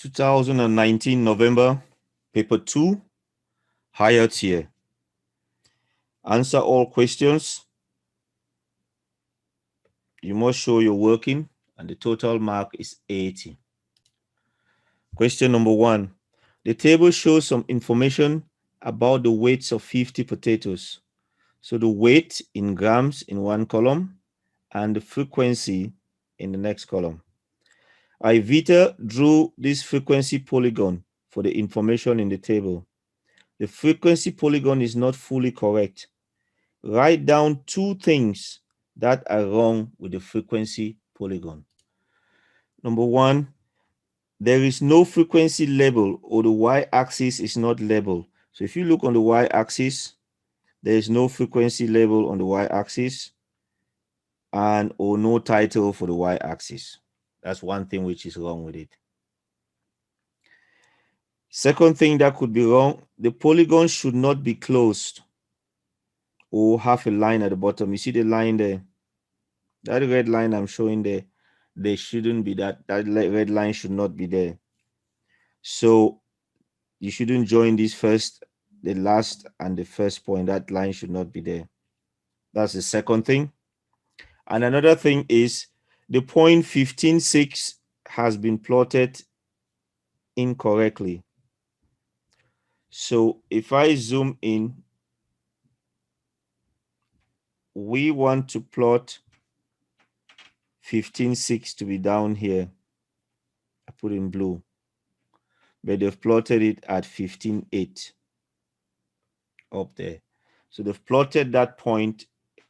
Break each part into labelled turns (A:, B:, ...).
A: 2019 November, paper 2, higher tier. Answer all questions. You must show you're working, and the total mark is 80. Question number 1. The table shows some information about the weights of 50 potatoes. So the weight in grams in one column and the frequency in the next column. Ivita drew this frequency polygon for the information in the table. The frequency polygon is not fully correct. Write down 2 things that are wrong with the frequency polygon. Number 1, there is no frequency label, or the y-axis is not labeled. So if you look on the y-axis, there is no frequency label on the y-axis and or no title for the y-axis. That's one thing which is wrong with it. Second thing that could be wrong, the polygon should not be closed or have a line at the bottom. You see the line there? That red line I'm showing there, there shouldn't be that. That red line should not be there. So you shouldn't join this first, the last, and the first point. That line should not be there. That's the second thing. And another thing is the point 15.6 has been plotted incorrectly. So if I zoom in, we want to plot 15.6 to be down here. I put in blue, but they've plotted it at 15.8 up there. So they've plotted that point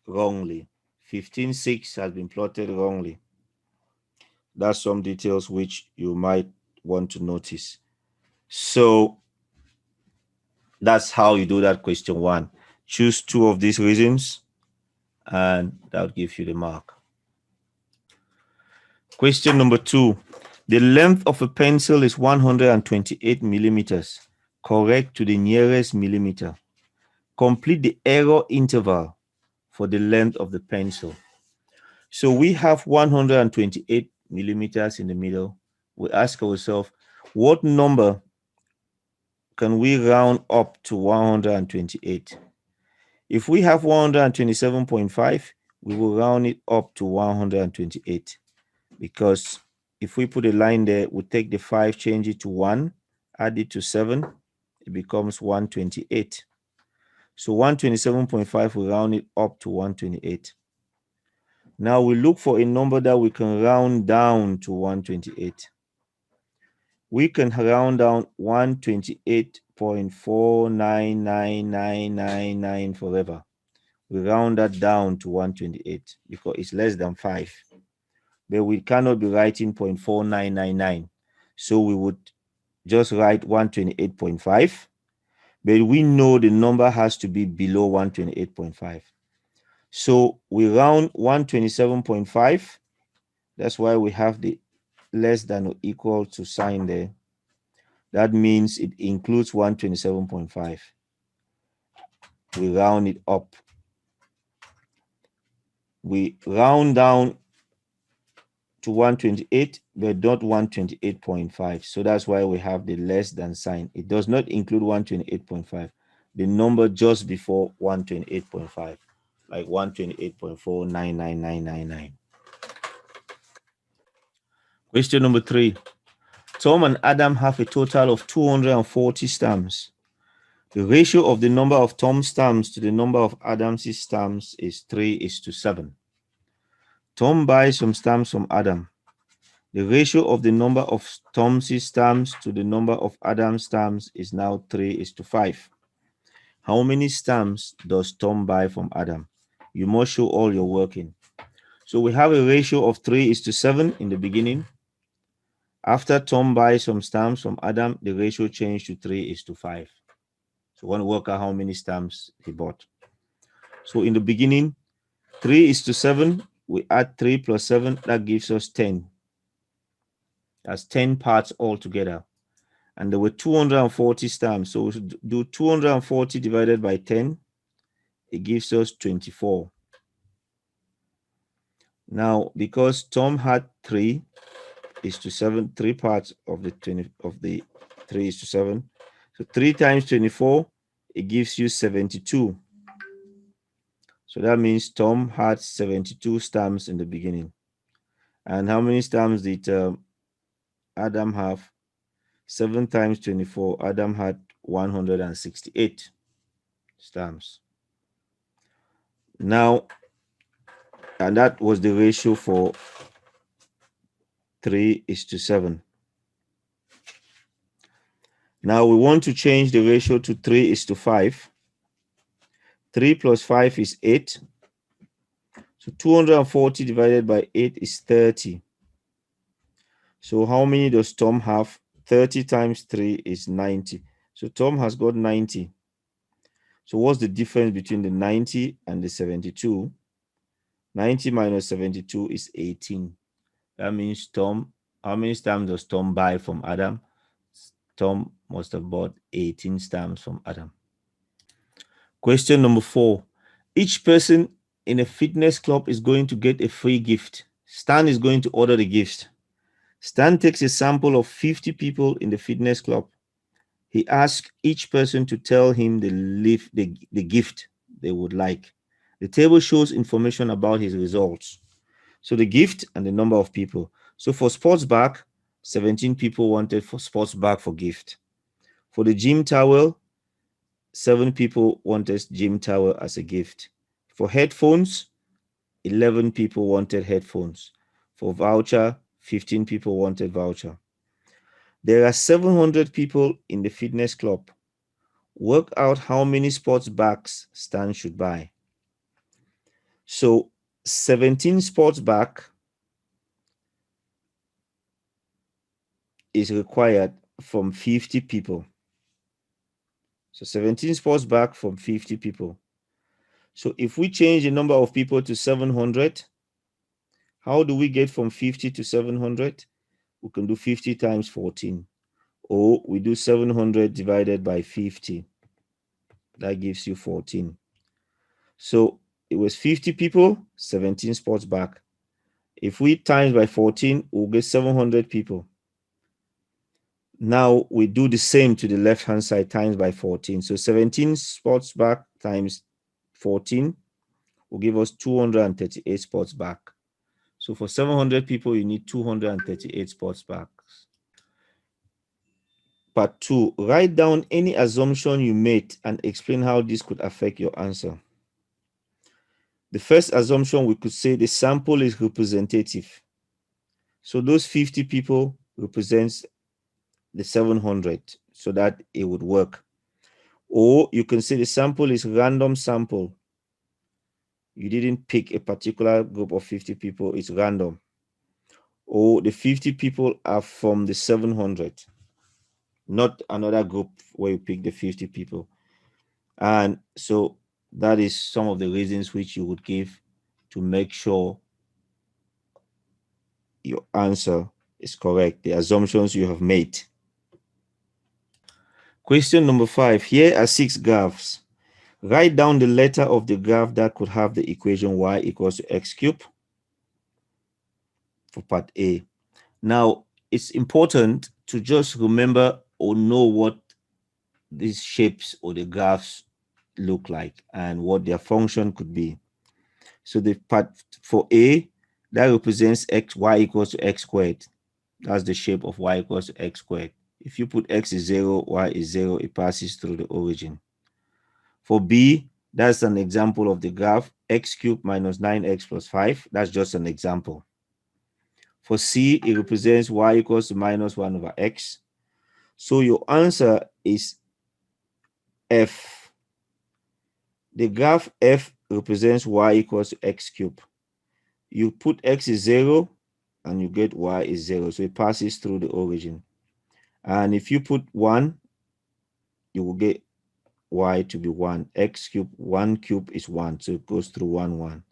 A: wrongly. 15.6 has been plotted wrongly. That's some details which you might want to notice. So that's how you do that question 1. Choose 2 of these reasons and that'll give you the mark. Question number 2. The length of a pencil is 128 millimeters. Correct to the nearest millimeter. Complete the error interval for the length of the pencil. So we have 128 millimeters in the middle. We ask ourselves, what number can we round up to 128? If we have 127.5, we will round it up to 128, because if we put a line there, we take the 5, change it to 1, add it to 7, it becomes 128. So 127.5, we round it up to 128. Now we look for a number that we can round down to 128. We can round down 128.499999 forever. We round that down to 128 because it's less than 5. But we cannot be writing 0.4999. So we would just write 128.5. But we know the number has to be below 128.5. So we round 127.5. That's why we have the less than or equal to sign there. That means it includes 127.5. We round it up. We round down to 128, but not 128.5. So that's why we have the less than sign. It does not include 128.5. The number just before 128.5, like 128.499999. Question number 3. Tom and Adam have a total of 240 stamps. The ratio of the number of Tom's stamps to the number of Adam's stamps is 3:7. Tom buys some stamps from Adam. The ratio of the number of Tom's stamps to the number of Adam's stamps is now 3:5. How many stamps does Tom buy from Adam? You must show all your working. So we have a ratio of 3:7 in the beginning. After Tom buys some stamps from Adam, the ratio changed to 3:5. So we want to work out how many stamps he bought. So in the beginning, 3:7, we add 3 plus 7, that gives us 10. That's 10 parts altogether. And there were 240 stamps. So we should do 240 divided by 10. It gives us 24. Now, because Tom had 3, is to 7, 3 parts of the 3 is to 7. So 3 times 24, it gives you 72. So that means Tom had 72 stamps in the beginning. And how many stamps did Adam have? 7 times 24, Adam had 168 stamps. Now, and that was the ratio for 3 is to 7. Now we want to change the ratio to 3 is to 5. 3 plus 5 is 8. So 240 divided by 8 is 30. So how many does Tom have? 30 times 3 is 90. So Tom has got 90. So what's the difference between the 90 and the 72? 90 minus 72 is 18. That means Tom, how many stamps does Tom buy from Adam? Tom must have bought 18 stamps from Adam. Question number 4. Each person in a fitness club is going to get a free gift. Stan is going to order the gift. Stan takes a sample of 50 people in the fitness club. He asks each person to tell him the gift they would like. The table shows information about his results. So the gift and the number of people. So for sports bag, 17 people wanted for sports bag for gift. For the gym towel, 7 people wanted gym towel as a gift. For headphones, 11 people wanted headphones. For voucher, 15 people wanted voucher. There are 700 people in the fitness club. Work out how many sports bags Stan should buy. So 17 sports bag is required from 50 people. So 17 sports bag from 50 people. So if we change the number of people to 700, how do we get from 50 to 700? We can do 50 times 14. Or we do 700 divided by 50. That gives you 14. So it was 50 people, 17 sports bag. If we times by 14, we'll get 700 people. Now we do the same to the left-hand side, times by 14. So 17 sports bag times 14 will give us 238 sports bag. So for 700 people, you need 238 sports bags. Part 2, write down any assumption you made and explain how this could affect your answer. The first assumption, we could say the sample is representative. So those 50 people represents the 700 so that it would work. Or you can say the sample is random sample. You didn't pick a particular group of 50 people, it's random. Or the 50 people are from the 700, not another group where you pick the 50 people. And so that is some of the reasons which you would give to make sure your answer is correct, the assumptions you have made. Question number 5. Here are 6 graphs. Write down the letter of the graph that could have the equation y equals to x cubed for part A. Now, it's important to just remember or know what these shapes or the graphs look like and what their function could be. So the part for A, that represents y equals to x squared. That's the shape of y equals to x squared. If you put x is 0, y is 0, it passes through the origin. For B, that's an example of the graph, x cubed minus 9x plus 5. That's just an example. For C, it represents y equals to minus 1 over x. So your answer is F. The graph F represents y equals to x cubed. You put x is 0 and you get y is 0. So it passes through the origin. And if you put 1, you will get y to be 1. X cubed, 1 cube is 1. So it goes through 1, 1.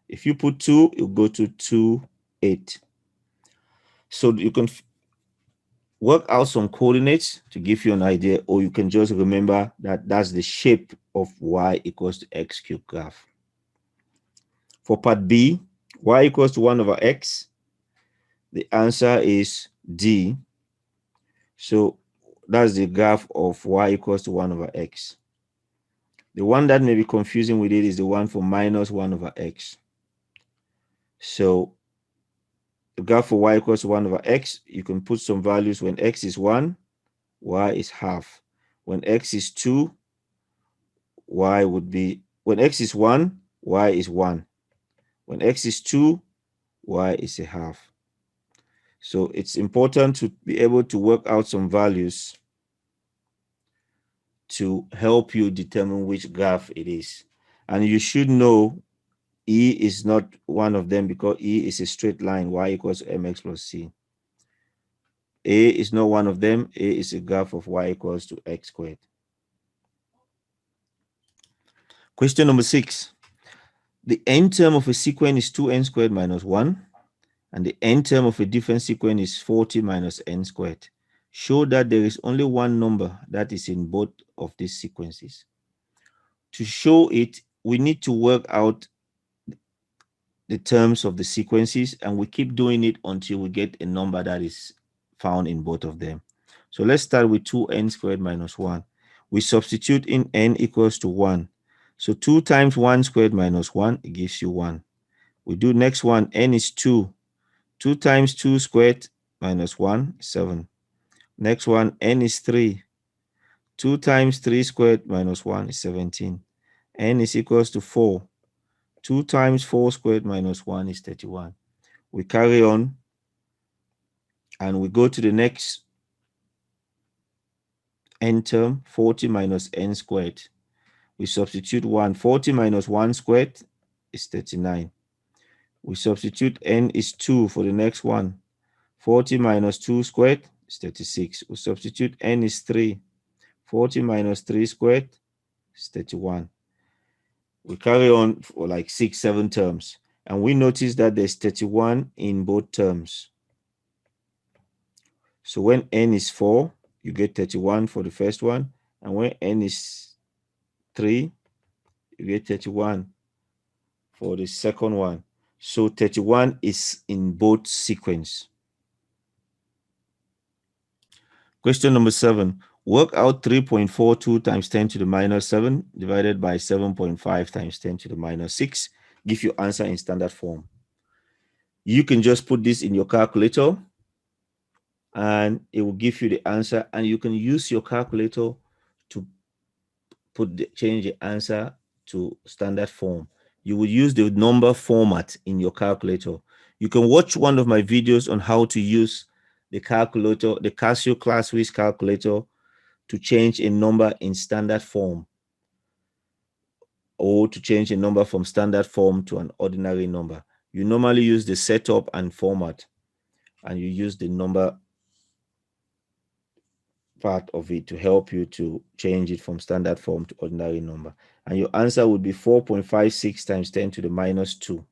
A: If you put 2, it will go to 2, 8. So you can work out some coordinates to give you an idea, or you can just remember that that's the shape of y equals to x cubed graph. For part B, y equals to 1 over x. The answer is D. So that's the graph of y equals to 1 over x. The one that may be confusing with it is the one for minus 1 over x. So the graph for y equals to 1 over x, you can put some values. When x is 1, y is half. When x is 2, y would be, when x is 1, y is 1. When x is 2, y is a half. So it's important to be able to work out some values to help you determine which graph it is. And you should know E is not one of them because E is a straight line, y equals mx plus c. A is not one of them. A is a graph of y equals to x squared. Question number 6. The n term of a sequence is 2n squared minus 1, and the n term of a different sequence is 40 minus n squared. Show that there is only one number that is in both of these sequences. To show it, we need to work out the terms of the sequences, and we keep doing it until we get a number that is found in both of them. So let's start with 2n squared minus 1. We substitute in n equals to 1. So 2 times 1 squared minus 1, it gives you 1. We do next one, n is 2. 2 times 2 squared minus 1, 7. Next one, n is 3. 2 times 3 squared minus 1 is 17. N is equals to 4. 2 times 4 squared minus 1 is 31. We carry on and we go to the next n term, 40 minus n squared. We substitute 1. 40 minus 1 squared is 39. We substitute n is 2 for the next one. 40 minus 2 squared is 36. We substitute n is 3. 40 minus 3 squared is 31. We carry on for like 6, 7 terms. And we notice that there's 31 in both terms. So when n is 4, you get 31 for the first one. And when n is 3, you get 31 for the second one. So 31 is in both sequence. Question number 7. Work out 3.42 times 10 to the minus 7 divided by 7.5 times 10 to the minus 6. Give your answer in standard form. You can just put this in your calculator and it will give you the answer, and you can use your calculator to change the answer to standard form. You will use the number format in your calculator. You can watch one of my videos on how to use the calculator, the Casio ClassWiz calculator, to change a number in standard form, or to change a number from standard form to an ordinary number. You normally use the setup and format, and you use the number part of it to help you to change it from standard form to ordinary number. And your answer would be 4.56 times 10 to the minus 2.